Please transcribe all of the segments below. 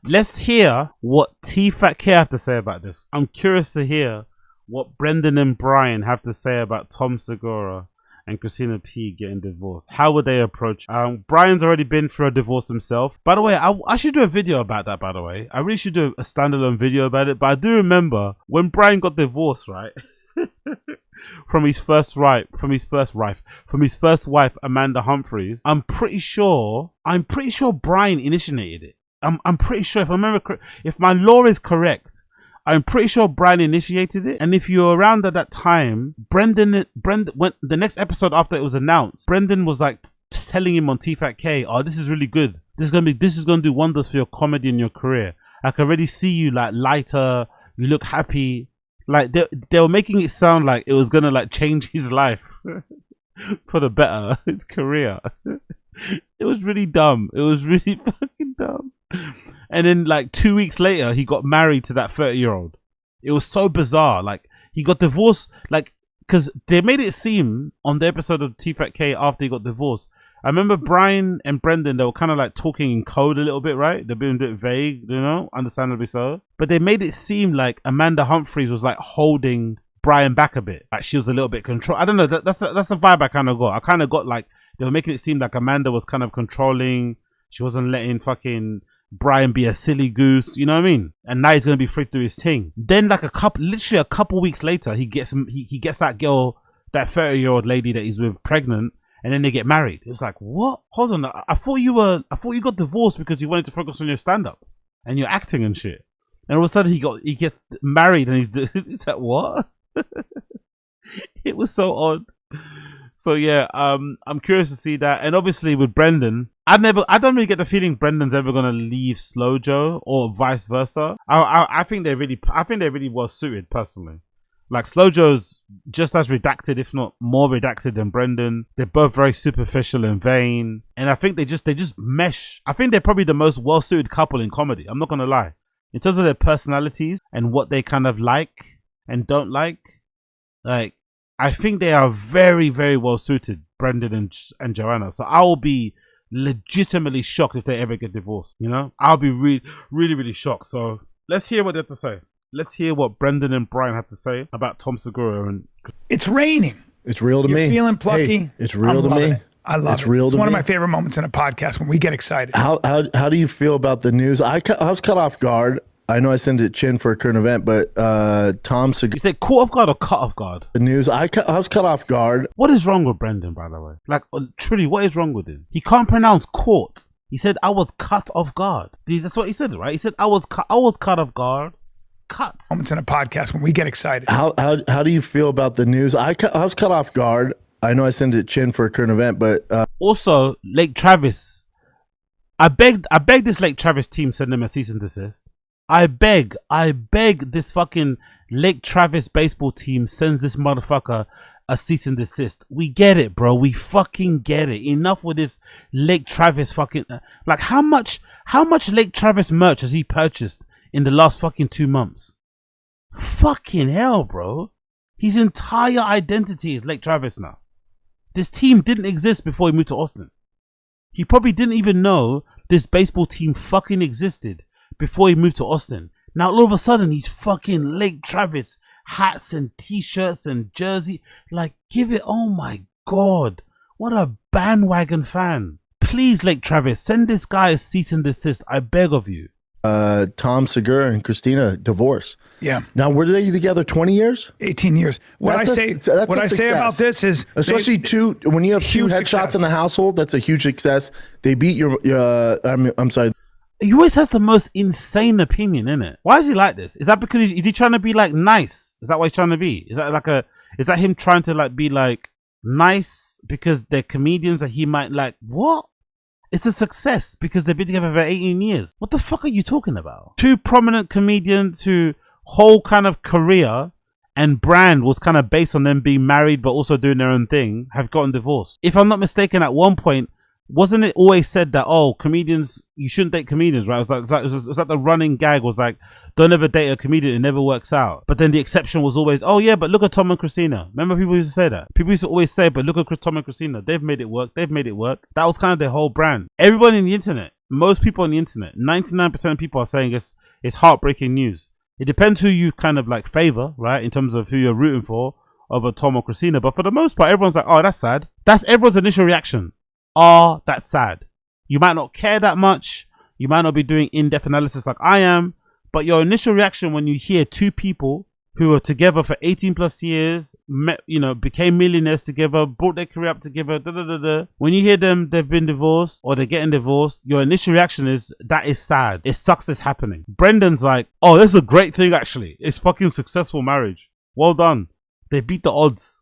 Let's hear what TFATK have to say about this. I'm curious to hear what Brendan and Bryan have to say about Tom Segura and Christina P getting divorced. How would they approach? Bryan's already been through a divorce himself. By the way, I should do a video about that, by the way. I really should do a standalone video about it. But I do remember when Bryan got divorced, right? from his first wife, Amanda Humphries. I'm pretty sure Bryan initiated it. I'm pretty sure, if I remember, if my law is correct, I'm pretty sure Bryan initiated it. And if you're around at that time, Brendan, when the next episode after it was announced, Brendan was like telling him on TFATK, "Oh, this is really good. This is gonna do wonders for your comedy and your career. I can already see you like lighter. You look happy." Like they were making it sound like it was gonna like change his life for the better, his career. It was really dumb. It was really fucking dumb. And then like 2 weeks later, he got married to that 30-year-old. It was so bizarre. Like he got divorced, like, because they made it seem on the episode of TFATK after he got divorced. I remember Bryan and Brendan, they were kind of like talking in code a little bit, right? They're being a bit vague, you know, understandably so. But they made it seem like Amanda Humphries was like holding Bryan back a bit. Like she was a little bit control. I don't know. That's the vibe I kind of got. I kind of got like they were making it seem like Amanda was kind of controlling. She wasn't letting fucking Bryan be a silly goose, you know what I mean? And now he's gonna be free to do his thing. Then like literally a couple weeks later, he gets that girl, that 30-year-old lady that he's with, pregnant, and then they get married. It was like, what? Hold on, I thought you got divorced because you wanted to focus on your stand-up and your acting and shit. And all of a sudden he gets married and he's like, what? It was so odd. So yeah, I'm curious to see that. And obviously with Brendan, I don't really get the feeling Brendan's ever gonna leave Slojo or vice versa. I think they're really well suited personally. Like Slojo's just as redacted, if not more redacted than Brendan. They're both very superficial and vain, and I think they just mesh. I think they're probably the most well suited couple in comedy. I'm not gonna lie, in terms of their personalities and what they kind of like and don't like. Like I think they are very, very well suited, Brendan and Joanna. So I will be legitimately shocked if they ever get divorced. You know, I'll be really, really shocked. So let's hear what they have to say. Let's hear what Brendan and Bryan have to say about Tom Segura. And it's raining. It's real to me. You're feeling plucky. Hey, it's real to me. I love it. It's one of my favorite moments in a podcast when we get excited. How do you feel about the news? I was caught off guard. I know I sent it Chin for a current event, but Tom Segura. You said caught off guard or cut off guard? The news. I was cut off guard. What is wrong with Brendan, by the way? Like, truly, what is wrong with him? He can't pronounce caught. He said, I was cut off guard. That's what he said, right? He said, I was cut off guard. Cut. Moments in a podcast when we get excited. How do you feel about the news? I was cut off guard. I know I sent it Chin for a current event, but also Lake Travis. I beg this Lake Travis team send them a cease and desist. I beg this fucking Lake Travis baseball team sends this motherfucker a cease and desist. We get it, bro. We fucking get it. Enough with this Lake Travis fucking like how much Lake Travis merch has he purchased in the last fucking 2 months? Fucking hell, bro. His entire identity is Lake Travis now. This team didn't exist before he moved to Austin. He probably didn't even know this baseball team fucking existed before he moved to Austin. Now all of a sudden he's fucking Lake Travis hats and t-shirts and jersey. Like, give it. Oh my god, what a bandwagon fan. Please, Lake Travis, send this guy a cease and desist. I beg of you. Tom Segura and Christina divorce. Yeah. Now, were they together 20 years? 18 years. What I say about this is, especially when you have two headshots in the household, that's a huge success. They beat your I'm sorry. He always has the most insane opinion, innit? Why is he like this? Is that because is he trying to be like nice? Is that what he's trying to be? Is that him trying to like be like nice because they're comedians that he might like? What? It's a success because they've been together for 18 years. What the fuck are you talking about? Two prominent comedians who whole kind of career and brand was kind of based on them being married but also doing their own thing have gotten divorced. If I'm not mistaken, at one point, wasn't it always said that, oh, comedians, you shouldn't date comedians, right? It was like the running gag was like, don't ever date a comedian, it never works out. But then the exception was always, oh yeah, but look at Tom and Christina. Remember people used to say that? People used to always say, but look at Tom and Christina. They've made it work. They've made it work. That was kind of their whole brand. Everybody in the internet most people on the internet, 99% of people are saying it's heartbreaking news. It depends who you kind of like favor, right? In terms of who you're rooting for over Tom or Christina. But for the most part, everyone's like, oh, that's sad. That's everyone's initial reaction. Oh, that's sad. You might not care that much. You might not be doing in-depth analysis like I am. But your initial reaction when you hear two people who were together for 18 plus years, met, became millionaires together, brought their career up together, when you hear them, they've been divorced or they're getting divorced, your initial reaction is, that is sad. It sucks this happening. Brendan's like, oh, this is a great thing actually. It's fucking successful marriage. Well done. They beat the odds.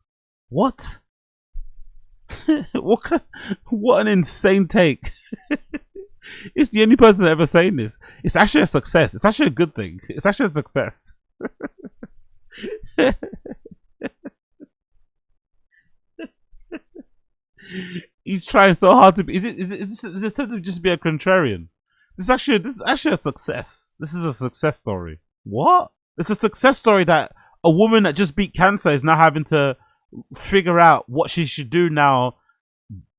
What? What an insane take. It's the only person ever saying this. It's actually a success. It's actually a good thing. It's actually a success. He's trying so hard to be. Is it to just be a contrarian? This is actually a success. This is a success story. What? It's a success story that a woman that just beat cancer is now having to figure out what she should do now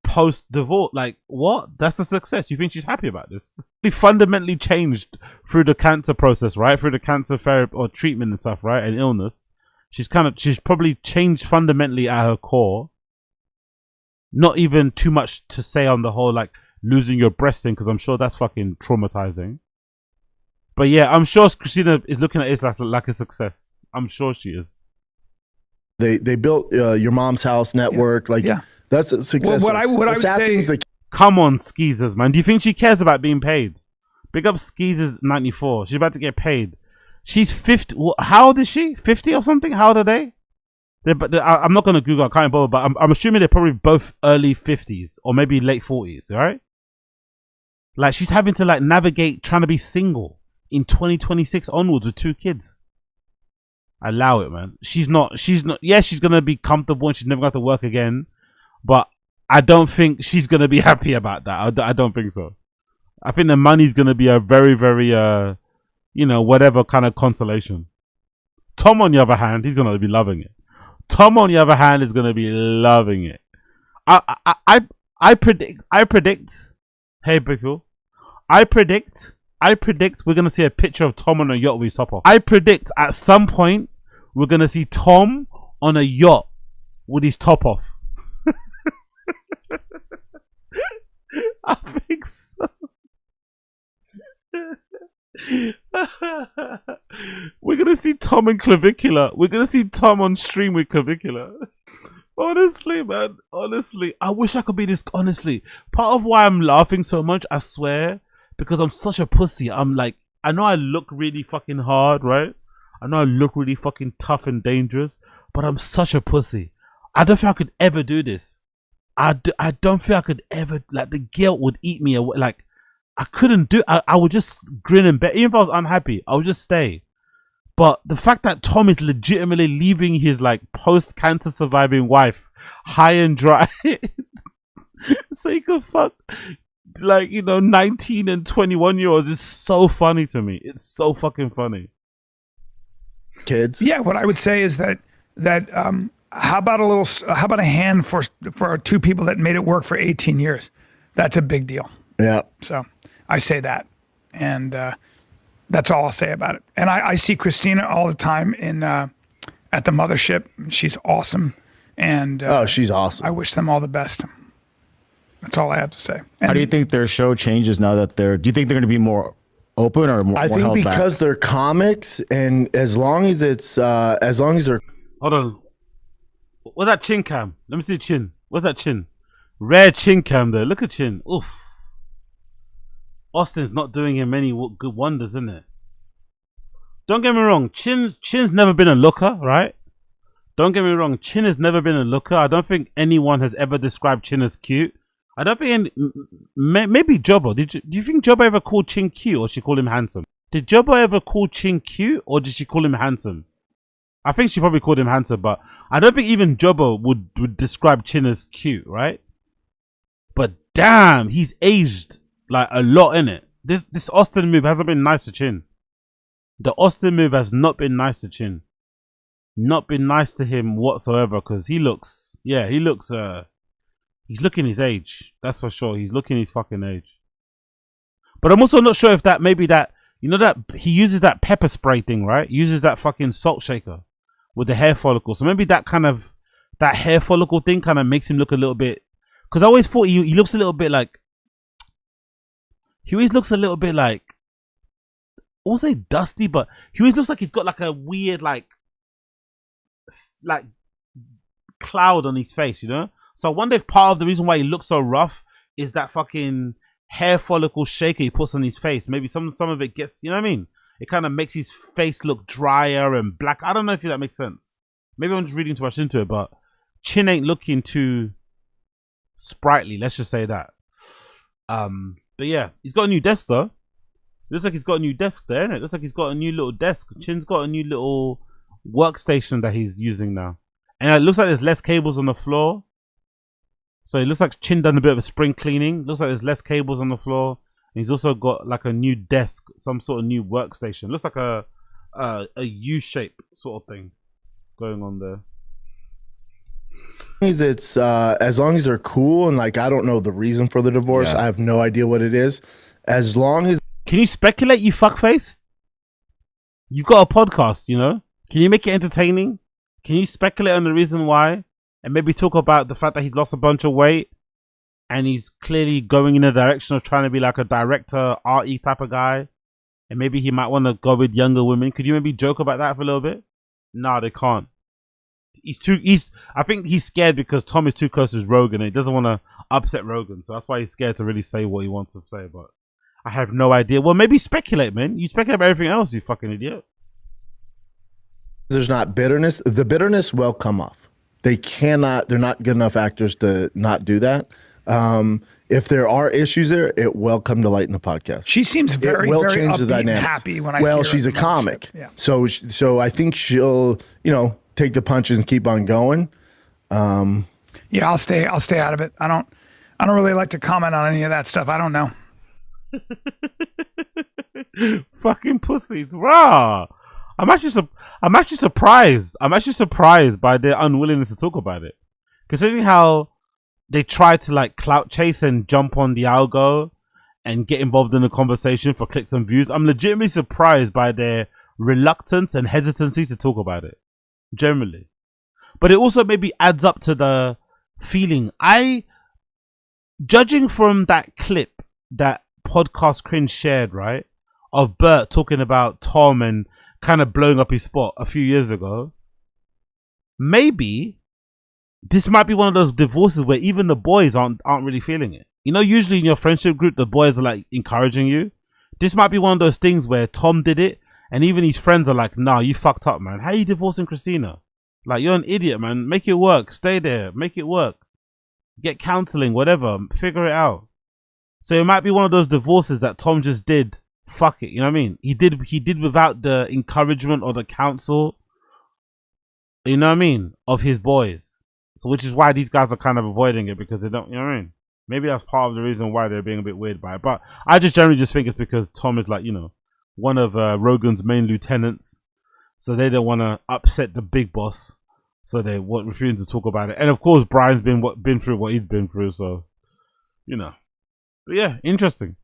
post divorce. Like, what? That's a success. You think she's happy about this? He fundamentally changed through the cancer process, right? Through the cancer therapy or treatment and stuff, right? And illness. She's probably changed fundamentally at her core. Not even too much to say on the whole, like losing your breast thing, because I'm sure that's fucking traumatizing. But yeah, I'm sure Christina is looking at it like a success. I'm sure she is. They built your mom's house network. That's a success. Well, what I would say, come on, Skeezers, man. Do you think she cares about being paid? Big up Skeezers 94. She's about to get paid. She's 50. How old is she? 50 or something? How old are they? I'm not going to Google. I can't bother. But I'm assuming they're probably both early 50s or maybe late 40s. Right? Like, she's having to like navigate trying to be single in 2026 onwards with 2 kids. Allow it, man. She's not. Yeah, she's going to be comfortable and she's never going to work again. But I don't think she's going to be happy about that. I don't think so. I think the money's going to be a very, very, whatever kind of consolation. Tom, on the other hand, he's going to be loving it. Tom, on the other hand, is going to be loving it. I predict. Hey, people. I predict we're going to see a picture of Tom on a yacht with his top off. I predict at some point we're going to see Tom on a yacht with his top off. I think so. We're gonna see Tom in clavicular. We're gonna see Tom on stream with clavicular. Honestly, man. Honestly, I wish I could be this. Honestly, part of why I'm laughing so much, I swear, because I'm such a pussy. I'm like, I know I look really fucking hard, right? I know I look really fucking tough and dangerous, but I'm such a pussy. I don't think I could ever do this. I don't think I could ever, like, the guilt would eat me away. Like, I couldn't do, I would just grin and bear. Even if I was unhappy, I would just stay. But the fact that Tom is legitimately leaving his, like, post-cancer surviving wife high and dry so he could fuck, like, 19 and 21-year-olds is so funny to me. It's so fucking funny. Kids? Yeah, what I would say is that how about a hand for 2 people that made it work for 18 years? That's a big deal. Yeah. So I say that, and that's all I'll say about it. And I see Christina all the time at the mothership. She's awesome, and she's awesome. I wish them all the best. That's all I have to say. And how do you think their show changes now that do you think they're going to be more open or more? I think because they're comics, and as long as they're. Hold on. What's that chin cam? Let me see the chin. What's that chin? Rare chin cam there. Look at chin. Oof. Austin's not doing him any good wonders, isn't it? Don't get me wrong. Chin's never been a looker, right? Don't get me wrong. Chin has never been a looker. I don't think anyone has ever described Chin as cute. I don't think maybe Jobbo. Do you think Jobbo ever called Chin cute or she called him handsome? Did Jobbo ever call Chin cute or did she call him handsome? I think she probably called him handsome, but I don't think even Jobbo would describe Chin as cute, right? But damn, he's aged like a lot, innit? This Austin move hasn't been nice to Chin. The Austin move has not been nice to Chin. Not been nice to him whatsoever, because he's looking his age. That's for sure. He's looking his fucking age. But I'm also not sure if that maybe that that he uses that pepper spray thing, right? He uses that fucking salt shaker with the hair follicle. So maybe that hair follicle thing kind of makes him look a little bit. Because I always thought he looks a little bit like. He always looks a little bit like. I won't say dusty, but he always looks like he's got like a weird like cloud on his face, So I wonder if part of the reason why he looks so rough is that fucking hair follicle shaker he puts on his face. Maybe some of it gets, you know what I mean? It kind of makes his face look drier and black. I don't know if that makes sense. Maybe I'm just reading too much into it, but Chin ain't looking too sprightly. Let's just say that. But yeah, he's got a new desk though. It looks like he's got a new desk there, innit? It looks like he's got a new little desk. Chin's got a new little workstation that he's using now. And it looks like there's less cables on the floor. So it looks like Chin done a bit of a spring cleaning. Looks like there's less cables on the floor. And he's also got like a new desk, some sort of new workstation. Looks like a U-shape sort of thing going on there. It's as long as they're cool and like I don't know the reason for the divorce. I have no idea what it is. As long as can you speculate, you fuckface? You've got a podcast, Can you make it entertaining? Can you speculate on the reason why? And maybe talk about the fact that he's lost a bunch of weight and he's clearly going in the direction of trying to be like a director, RE type of guy. And maybe he might want to go with younger women. Could you maybe joke about that for a little bit? No, they can't. I think he's scared because Tom is too close to Rogan and he doesn't want to upset Rogan. So that's why he's scared to really say what he wants to say. But I have no idea. Well, maybe speculate, man. You speculate about everything else, you fucking idiot. There's not bitterness. The bitterness will come off. They're not good enough actors to not do that. If there are issues there, it will come to light in the podcast. She seems very, very upbeat and happy when I see her. Well, she's a comic. Yeah. So I think she'll, take the punches and keep on going. Yeah, I'll stay out of it. I don't really like to comment on any of that stuff. I don't know. Fucking pussies. Rah. I'm actually surprised. I'm actually surprised by their unwillingness to talk about it. Considering how they try to like clout chase and jump on the algo and get involved in the conversation for clicks and views. I'm legitimately surprised by their reluctance and hesitancy to talk about it. Generally. But it also maybe adds up to the feeling. Judging from that clip that Podcast Cringe shared, right? Of Bert talking about Tom and kind of blowing up his spot a few years ago. Maybe this might be one of those divorces where even the boys aren't really feeling it. Usually in your friendship group, the boys are like encouraging you. This might be one of those things where Tom did it and even his friends are like, nah, you fucked up, man. How are you divorcing Christina? Like, you're an idiot, man. Make it work. Stay there. Make it work. Get counseling, whatever. Figure it out. So it might be one of those divorces that Tom just did. Fuck it, you know what I mean? He did without the encouragement or the counsel, you know what I mean, of his boys. So which is why these guys are kind of avoiding it because they don't, you know what I mean? Maybe that's part of the reason why they're being a bit weird by it. But I just generally just think it's because Tom is like, one of Rogan's main lieutenants. So they don't want to upset the big boss. So they refusing to talk about it. And of course, Brian's been through what he's been through. So, But yeah, interesting.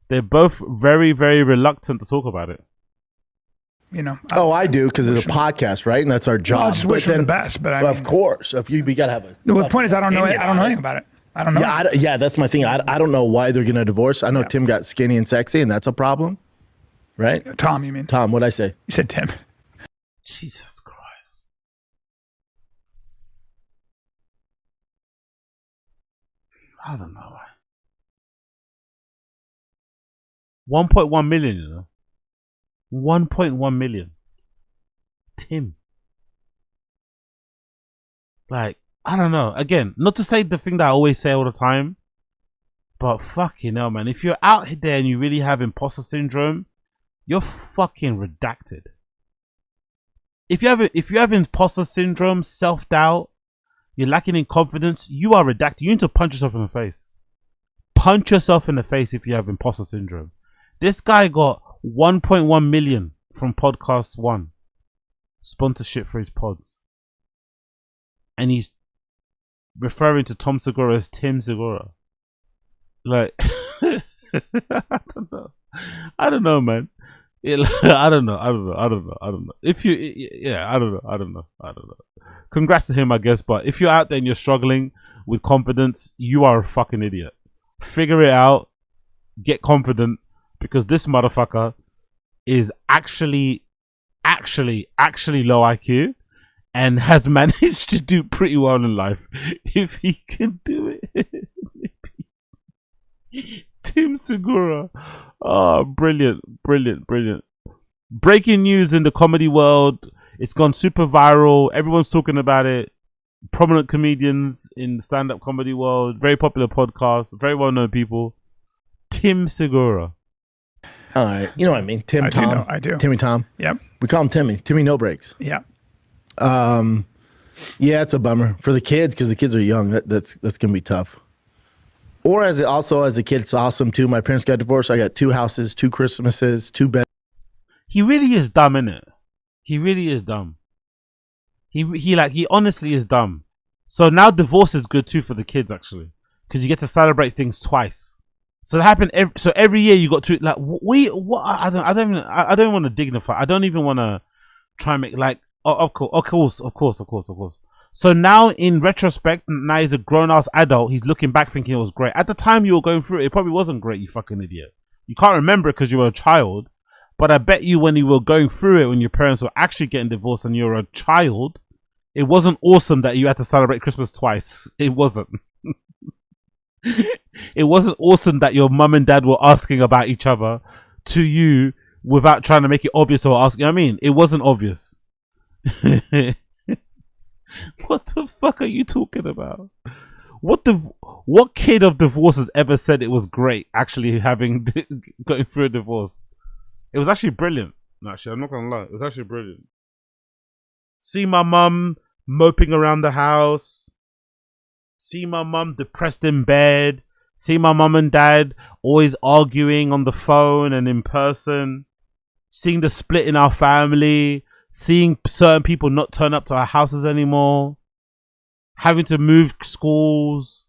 They're both very, very reluctant to talk about it. I do because it's a podcast, right? And that's our job. Well, I just wish them the best, but of course, if we gotta have the point is, I don't know anything about it. I don't know. Yeah, that's my thing. I don't know why they're gonna divorce. I know Tim got skinny and sexy, and that's a problem, right? Tom, you mean? Tom, what'd I say? You said Tim. Jesus Christ. I don't know. 1.1 million, 1.1 million. Tim. Like, I don't know. Again, not to say the thing that I always say all the time, but fucking hell, man. If you're out there and you really have imposter syndrome, you're fucking redacted. If you have imposter syndrome, self-doubt, you're lacking in confidence, you are redacted. You need to punch yourself in the face. Punch yourself in the face if you have imposter syndrome. This guy got 1.1 million from Podcast One. Sponsorship for his pods. And he's referring to Tom Segura as Tim Segura. Like, I don't know, man. I don't know. If you, yeah, I don't know. Congrats to him, I guess. But if you're out there and you're struggling with confidence, you are a fucking idiot. Figure it out. Get confident, because this motherfucker is actually low IQ and has managed to do pretty well in life. If he can do it. Tim Segura. Oh, brilliant. Breaking news in the comedy world. It's gone super viral. Everyone's talking about it. Prominent comedians in the stand-up comedy world. Very popular podcast. Very well-known people. Tim Segura. All right. You know what I mean? Tim, Tom. I do. Timmy Tom. Yep. We call him Timmy. Timmy No Breaks. Yeah. Yeah, it's a bummer for the kids, because the kids are young. That's going to be tough. Or as a kid, it's awesome too. My parents got divorced. I got 2 houses, 2 Christmases, 2 beds. He really is dumb, innit? He really is dumb. He honestly is dumb. So now divorce is good too for the kids, actually, because you get to celebrate things twice. So that happened. Every year you got to like what I don't want to dignify. I don't even want to try and make like of course. So now in retrospect, now he's a grown ass adult. He's looking back thinking it was great. At the time you were going through it, it probably wasn't great. You fucking idiot. You can't remember it because you were a child. But I bet you when you were going through it, when your parents were actually getting divorced and you were a child, it wasn't awesome that you had to celebrate Christmas twice. It wasn't. It wasn't awesome that your mum and dad were asking about each other to you without trying to make it obvious or asking. You know what I mean? It wasn't obvious. What the fuck are you talking about? What kid of divorce has ever said it was great actually going through a divorce? It was actually brilliant. Actually, I'm not gonna lie. It was actually brilliant. See my mum moping around the house. See my mum depressed in bed. See my mum and dad always arguing on the phone and in person. Seeing the split in our family. Seeing certain people not turn up to our houses anymore. Having to move schools.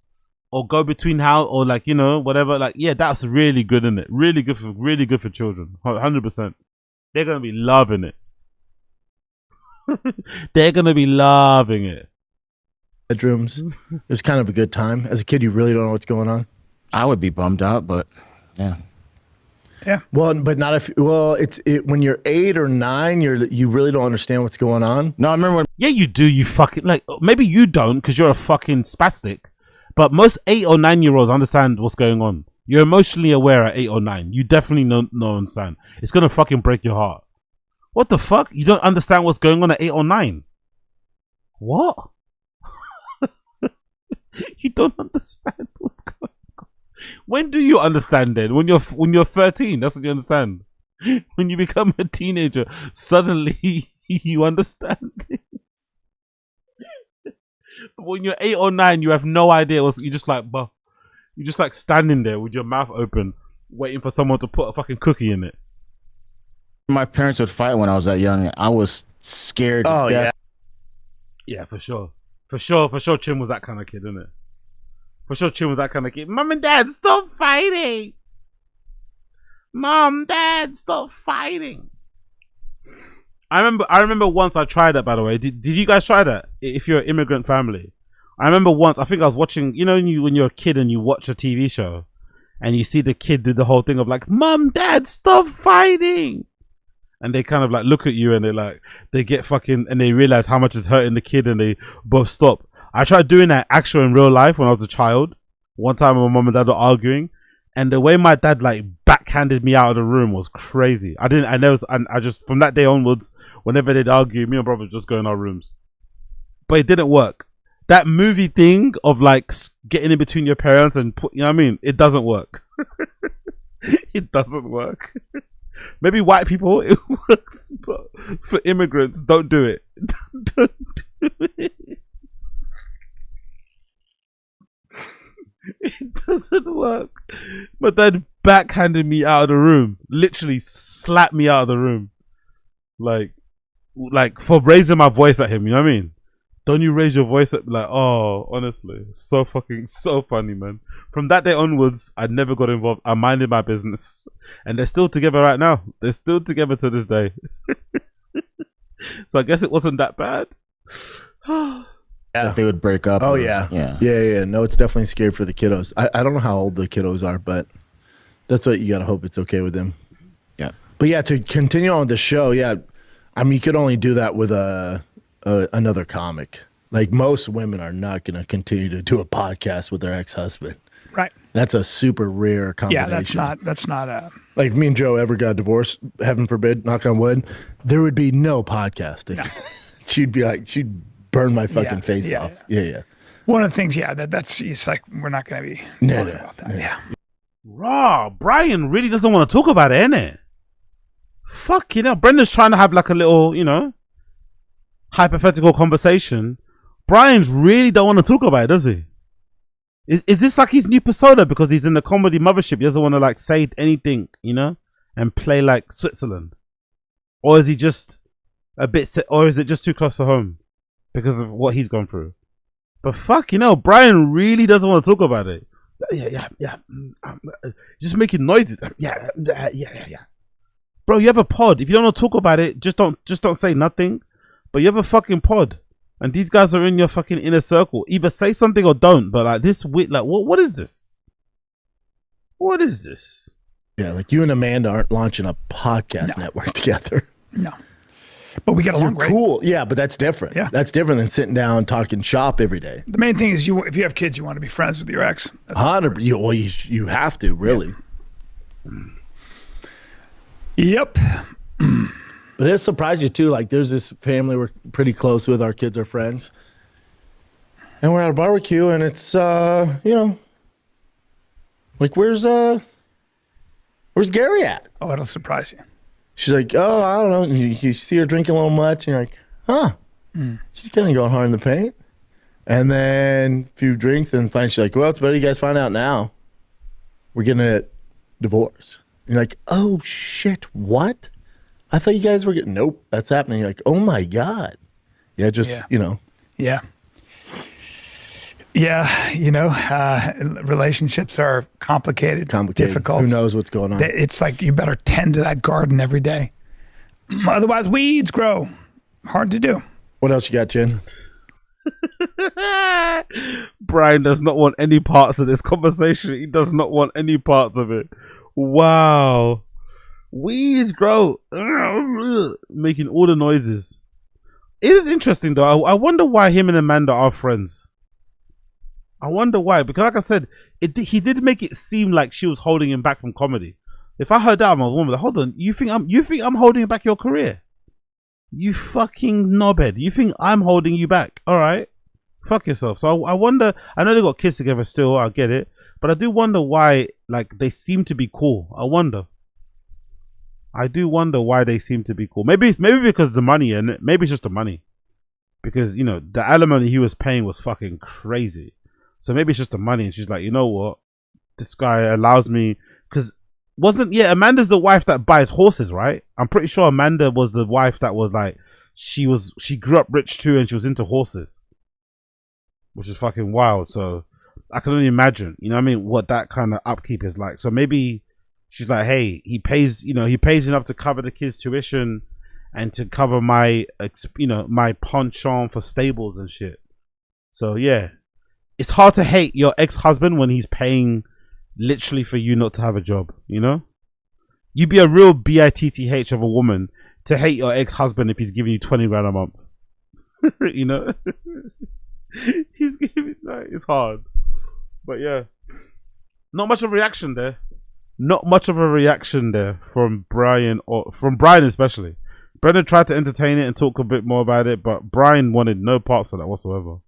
Or go between house, or like, you know, whatever. Like, yeah, that's really good, isn't it? Really good for children. 100%. They're gonna be loving it. They're gonna be loving it. Bedrooms. It was kind of a good time. As a kid, you really don't know what's going on. I would be bummed out, but yeah. Yeah. Well, but not if. Well, when you're 8 or 9, you really don't understand what's going on. No, I remember when. Yeah, you do. You fucking like. Maybe you don't because you're a fucking spastic. But most 8 or 9-year-olds understand what's going on. You're emotionally aware at 8 or 9. You definitely know understand. It's gonna fucking break your heart. What the fuck? You don't understand what's going on at 8 or 9? What? You don't understand what's going on. When do you understand then? When you're 13, that's when you understand. When you become a teenager, suddenly you understand it. When you're 8 or 9, you have no idea what's. You're just like standing there with your mouth open, waiting for someone to put a fucking cookie in it. My parents would fight when I was that young. I was scared. Oh yeah. Yeah, for sure. Chin was that kind of kid, isn't it? For sure, Chin was that kind of kid. Mom and Dad, stop fighting. Mom, Dad, stop fighting. I remember once I tried that, by the way. Did you guys try that? If you're an immigrant family. I remember once, I think I was watching, you know, when you're a kid and you watch a TV show and you see the kid do the whole thing of like, Mom, Dad, stop fighting. And they kind of like look at you and they get fucking, and they realize how much is hurting the kid and they both stop. I tried doing that actually in real life when I was a child. One time my mom and dad were arguing, and the way my dad like backhanded me out of the room was crazy. I just, from that day onwards, whenever they'd argue, me and brother would just go in our rooms. But it didn't work. That movie thing of like getting in between your parents and you know what I mean? It doesn't work. It doesn't work. Maybe white people it works, but for immigrants, don't do it. Don't do it. It doesn't work. My dad backhanded me out of the room. Literally slapped me out of the room. Like for raising my voice at him, you know what I mean? Don't you raise your voice up like, oh, honestly, so funny, man. From that day onwards, I never got involved. I minded my business. And they're still together right now. They're still together to this day. So I guess it wasn't that bad. That they would break up. Oh, or- yeah. Yeah. Yeah. No, it's definitely scary for the kiddos. I don't know how old the kiddos are, but that's what you got to hope it's okay with them. Yeah. But yeah, to continue on with the show, yeah, I mean, you could only do that with another comic. Like, most women are not going to continue to do a podcast with their ex-husband. Right. That's a super rare combination. Yeah, that's not a. Like, if me and Joe ever got divorced, heaven forbid, knock on wood, there would be no podcasting. No. she'd burn my fucking face yeah, off. Yeah. One of the things, that's it's like we're not going to be talking about that. Yeah. Raw, Brian really doesn't want to talk about it, innit? Fuck, Brendan's trying to have like a little, hypothetical conversation. Brian's really don't want to talk about it, does he? Is this like his new persona because he's in the comedy mothership? He doesn't want to like say anything, and play like Switzerland, or is he just a bit, or is it just too close to home because of what he's gone through? But fuck, Brian really doesn't want to talk about it. Yeah. Just making noises. Yeah. Bro, you have a pod. If you don't want to talk about it, just don't say nothing. But you have a fucking pod. And these guys are in your fucking inner circle. Either say something or don't. But like this, what is this? What is this? Yeah, like you and Amanda aren't launching a podcast network together. No. But we get along great. Cool. Yeah, but that's different. Yeah. That's different than sitting down talking shop every day. The main thing is if you have kids, you want to be friends with your ex. That's 100. You have to, really. Yep. But it surprised you too. Like, there's this family we're pretty close with. Our kids are friends, and we're at a barbecue, and it's like, where's Gary at? Oh, it'll surprise you. She's like, oh, I don't know. And you see her drinking a little much, and you're like, huh? She's kind of going hard in the paint. And then a few drinks, and finally she's like, well, it's better you guys find out now. We're getting a divorce. And you're like, oh shit, what? I thought you guys were getting, nope, that's happening. You're like, oh my God. Yeah, just, Yeah. Yeah, relationships are complicated, difficult. Who knows what's going on? It's like you better tend to that garden every day. Otherwise, weeds grow. Hard to do. What else you got, Jen? Brian does not want any parts of this conversation. He does not want any parts of it. Wow. Weeds grow. Making all the noises. It is interesting though. I wonder why him and Amanda are friends. I wonder why. Because like I said, he did make it seem like she was holding him back from comedy. If I heard that, I'm a woman. Like, hold on. You think I'm holding back your career? You fucking knobhead. You think I'm holding you back? All right. Fuck yourself. So I wonder. I know they got kids together still. I get it. But I do wonder why, like, they seem to be cool. I do wonder why they seem to be cool. Maybe because the money, and maybe it's just the money. Because, the alimony he was paying was fucking crazy. So maybe it's just the money. And she's like, you know what? This guy allows me. Because Amanda's the wife that buys horses, right? I'm pretty sure Amanda was the wife that was like, she grew up rich too, and she was into horses. Which is fucking wild. So I can only imagine, what that kind of upkeep is like. So maybe she's like, hey, he pays enough to cover the kids' tuition and to cover my penchant for stables and shit. So yeah, it's hard to hate your ex-husband when he's paying literally for you not to have a job, You'd be a real bitch of a woman to hate your ex-husband if he's giving you 20 grand a month. He's giving, it's hard. But yeah, not much of a reaction there. Not much of a reaction there from Brian, or from Brian especially. Brendan tried to entertain it and talk a bit more about it, but Brian wanted no parts of that whatsoever.